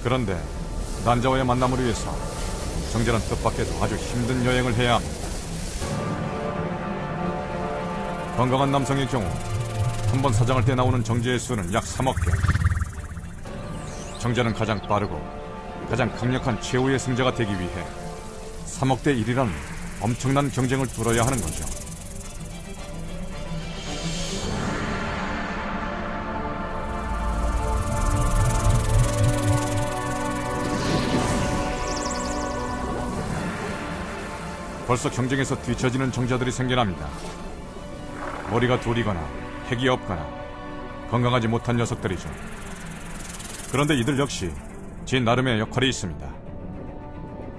그런데 난자와의 만남을 위해서 정자는 뜻밖에도 아주 힘든 여행을 해야 합니다. 건강한 남성의 경우 한 번 사장할 때 나오는 정제의 수는 약 3억 개. 정자는 가장 빠르고 가장 강력한 최후의 승자가 되기 위해 3억 대 1이라는 엄청난 경쟁을 뚫어야 하는 거죠. 벌써 경쟁에서 뒤처지는 정자들이 생겨납니다. 머리가 둘이거나 핵이 없거나 건강하지 못한 녀석들이죠. 그런데 이들 역시 제 나름의 역할이 있습니다.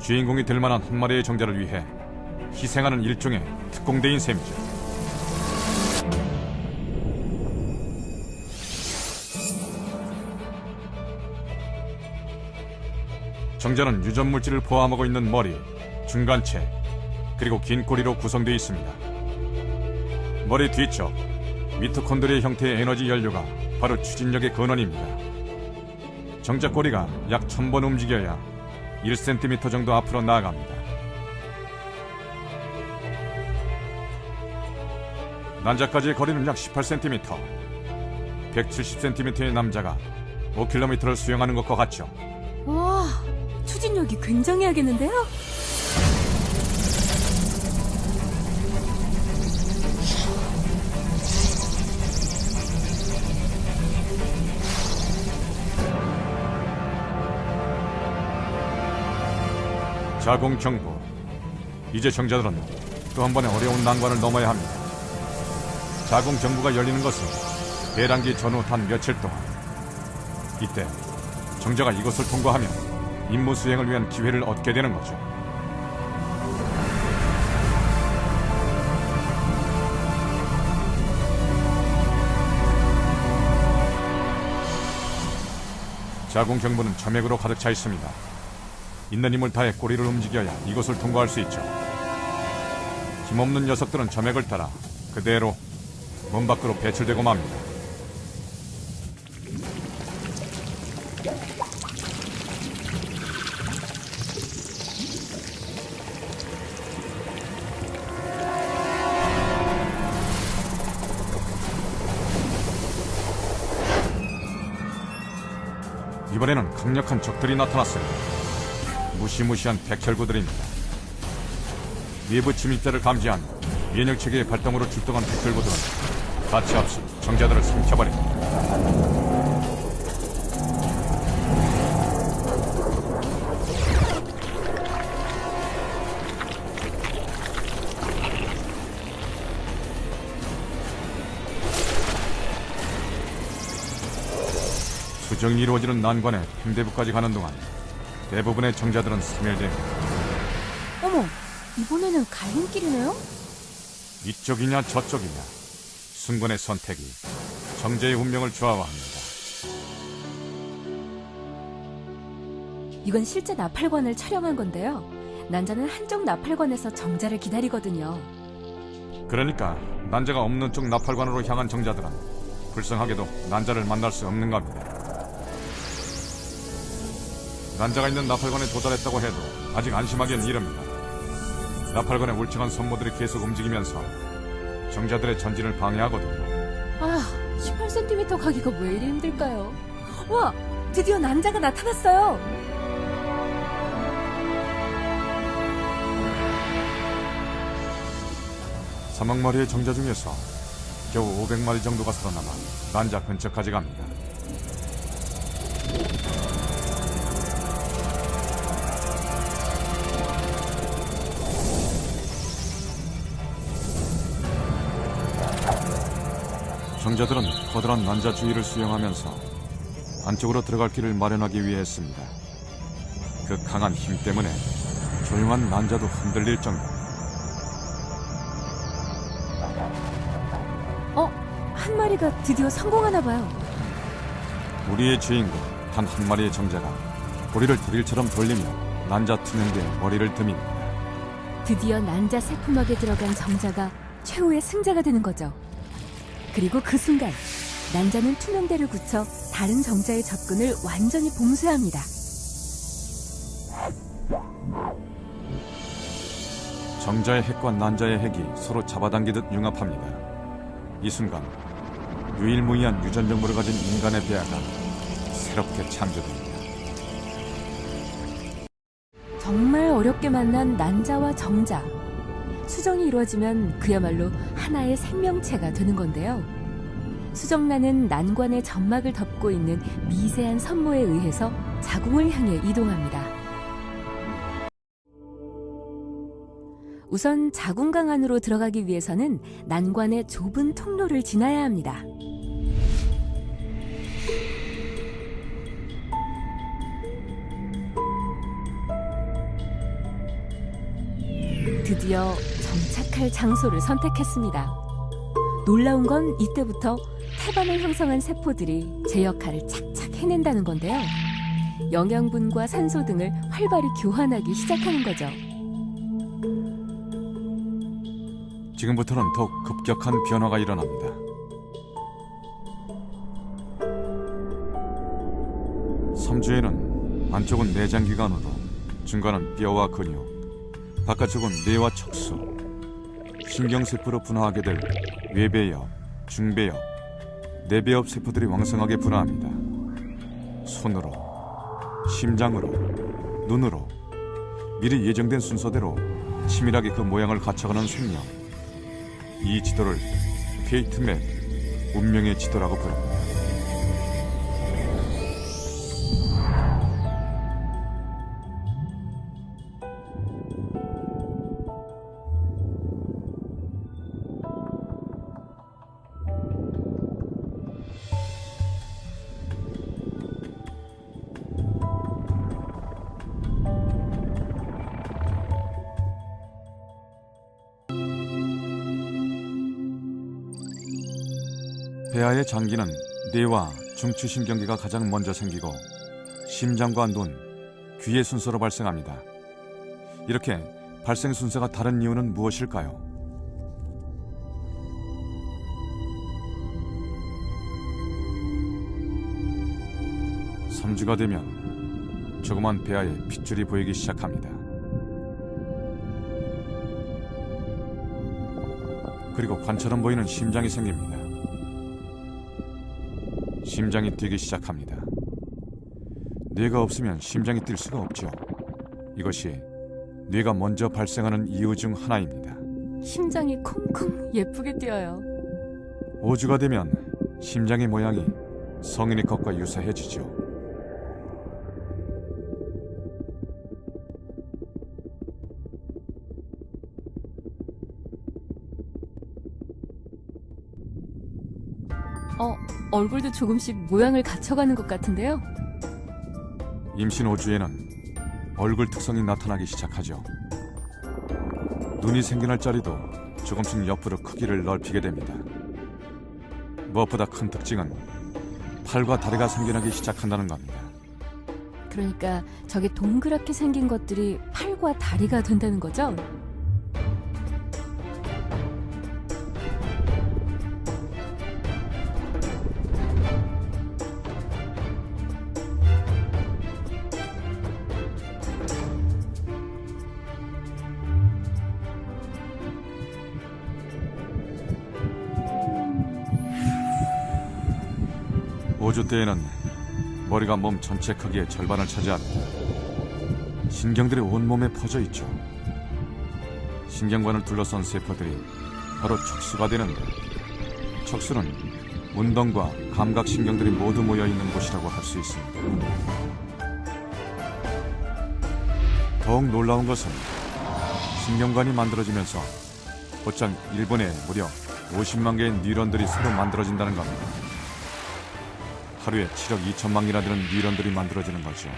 주인공이 될 만한 한 마리의 정자를 위해 희생하는 일종의 특공대인 셈이죠. 정자는 유전물질을 포함하고 있는 머리, 중간체, 그리고 긴 꼬리로 구성되어 있습니다. 머리 뒤쪽, 미토콘드리아 형태의 에너지 연료가 바로 추진력의 근원입니다. 정자 꼬리가 약 1000번 움직여야 1cm 정도 앞으로 나아갑니다. 난자까지의 거리는 약 18cm. 170cm의 남자가 5km를 수영하는 것과 같죠. 와, 추진력이 굉장히 하겠는데요? 자공 경보. 이제 정자들은 또 한 번의 어려운 난관을 넘어야 합니다. 자공 경보가 열리는 것은 배란기 전후 단 며칠 동안. 이때 정자가 이것을 통과하면 임무 수행을 위한 기회를 얻게 되는 거죠. 자공 경보는 점액으로 가득 차 있습니다. 있는 힘을 다해 꼬리를 움직여야 이곳을 통과할 수 있죠. 힘없는 녀석들은 점액을 따라 그대로 몸 밖으로 배출되고 맙니다. 이번에는 강력한 적들이 나타났습니다. 무시무시한 백혈구들입니다. 외부 침입자를 감지한 면역체계의 발동으로 출동한 백혈구들은 가차없이 정자들을 삼켜버립니다. 수정이 이루어지는 난관에 행대부까지 가는 동안 대부분의 정자들은 소멸됩니다. 어머, 이번에는 갈림길이네요? 이쪽이냐 저쪽이냐 순간의 선택이 정자의 운명을 좌우합니다. 이건 실제 나팔관을 촬영한 건데요. 난자는 한쪽 나팔관에서 정자를 기다리거든요. 그러니까 난자가 없는 쪽 나팔관으로 향한 정자들은 불쌍하게도 난자를 만날 수 없는 겁니다. 난자가 있는 나팔관에 도달했다고 해도 아직 안심하기엔 이릅니다. 나팔관의 울창한 선모들이 계속 움직이면서 정자들의 전진을 방해하거든요. 아, 18cm 가기가 왜 이리 힘들까요? 와, 드디어 난자가 나타났어요. 사막 마리의 정자 중에서 겨우 500마리 정도가 살아남아 난자 근처까지 갑니다. 정자들은 커다란 난자 주위를 수영하면서 안쪽으로 들어갈 길을 마련하기 위해 했습니다. 그 강한 힘 때문에 조용한 난자도 흔들릴 정도. 한 마리가 드디어 성공하나 봐요. 우리의 주인공 단 한 마리의 정자가 꼬리를 드릴처럼 돌리며 난자 투명대에 머리를 듭니다. 드디어 난자 세포막에 들어간 정자가 최후의 승자가 되는 거죠. 그리고 그 순간 난자는 투명대를 굳혀 다른 정자의 접근을 완전히 봉쇄합니다. 정자의 핵과 난자의 핵이 서로 잡아당기듯 융합합니다. 이 순간 유일무이한 유전정보를 가진 인간의 배아가 새롭게 창조됩니다. 정말 어렵게 만난 난자와 정자. 수정이 이루어지면 그야말로 하나의 생명체가 되는 건데요. 수정란은 난관의 점막을 덮고 있는 미세한 선모에 의해서 자궁을 향해 이동합니다. 우선 자궁강 안으로 들어가기 위해서는 난관의 좁은 통로를 지나야 합니다. 드디어 정착할 장소를 선택했습니다. 놀라운 건 이때부터 태반을 형성한 세포들이 제 역할을 착착 해낸다는 건데요. 영양분과 산소 등을 활발히 교환하기 시작하는 거죠. 지금부터는 더욱 급격한 변화가 일어납니다. 섬주에는 안쪽은 내장기관으로, 중간은 뼈와 근육, 바깥쪽은 뇌와 척수, 신경세포로 분화하게 될 외배엽, 중배엽, 내배엽 세포들이 왕성하게 분화합니다. 손으로, 심장으로, 눈으로 미리 예정된 순서대로 치밀하게 그 모양을 갖춰가는 생명. 이 지도를 페이트맵, 운명의 지도라고 부릅니다. 폐하의 장기는 뇌와 중추신경계가 가장 먼저 생기고 심장과 눈, 귀의 순서로 발생합니다. 이렇게 발생 순서가 다른 이유는 무엇일까요? 섬주가 되면 조그만 폐하에 핏줄이 보이기 시작합니다. 그리고 관처럼 보이는 심장이 생깁니다. 심장이 뛰기 시작합니다. 뇌가 없으면 심장이 뛸 수가 없죠. 이것이 뇌가 먼저 발생하는 이유 중 하나입니다. 심장이 콩콩 예쁘게 뛰어요. 5주가 되면 심장의 모양이 성인의 것과 유사해지죠. 얼굴도 조금씩 모양을 갖춰가는 것 같은데요. 임신 5주에는 얼굴 특성이 나타나기 시작하죠. 눈이 생겨날 자리도 조금씩 옆으로 크기를 넓히게 됩니다. 무엇보다 큰 특징은 팔과 다리가 생겨나기 시작한다는 겁니다. 그러니까 저게 동그랗게 생긴 것들이 팔과 다리가 된다는 거죠? 오 5주 때에는 머리가 몸 전체 크기의 절반을 차지합니다. 신경들이 온몸에 퍼져 있죠. 신경관을 둘러싼 세포들이 바로 척수가 되는데, 척수는 운동과 감각신경들이 모두 모여있는 곳이라고 할 수 있습니다. 더욱 놀라운 것은 신경관이 만들어지면서 곧장 1분에 무려 50만 개의 뉴런들이 새로 만들어진다는 겁니다. 하루에 7억 2천만 개나 되는 뉴런들이 만들어지는 거죠.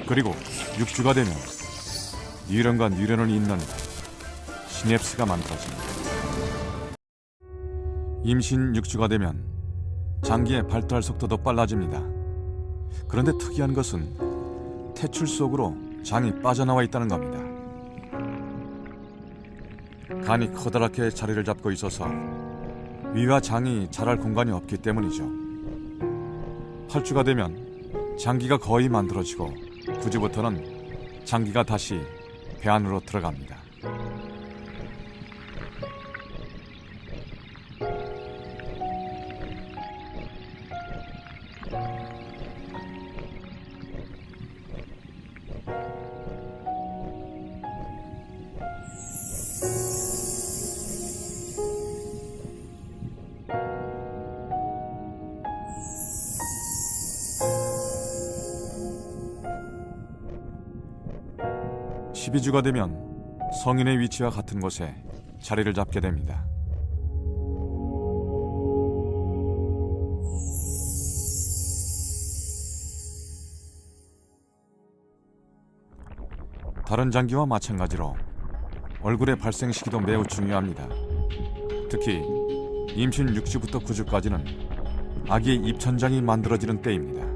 그리고 6주가 되면 뉴런과 뉴런을 잇는 시냅스가 만들어집니다. 임신 6주가 되면 장기의 발달 속도도 빨라집니다. 그런데 특이한 것은 태출 속으로 장이 빠져나와 있다는 겁니다. 간이 커다랗게 자리를 잡고 있어서 위와 장이 자랄 공간이 없기 때문이죠. 8주가 되면 장기가 거의 만들어지고 9주부터는 장기가 다시 배 안으로 들어갑니다. 12주가 되면 성인의 위치와 같은 곳에 자리를 잡게 됩니다. 다른 장기와 마찬가지로 얼굴의 발생 시기도 매우 중요합니다. 특히 임신 6주부터 9주까지는 아기의 입천장이 만들어지는 때입니다.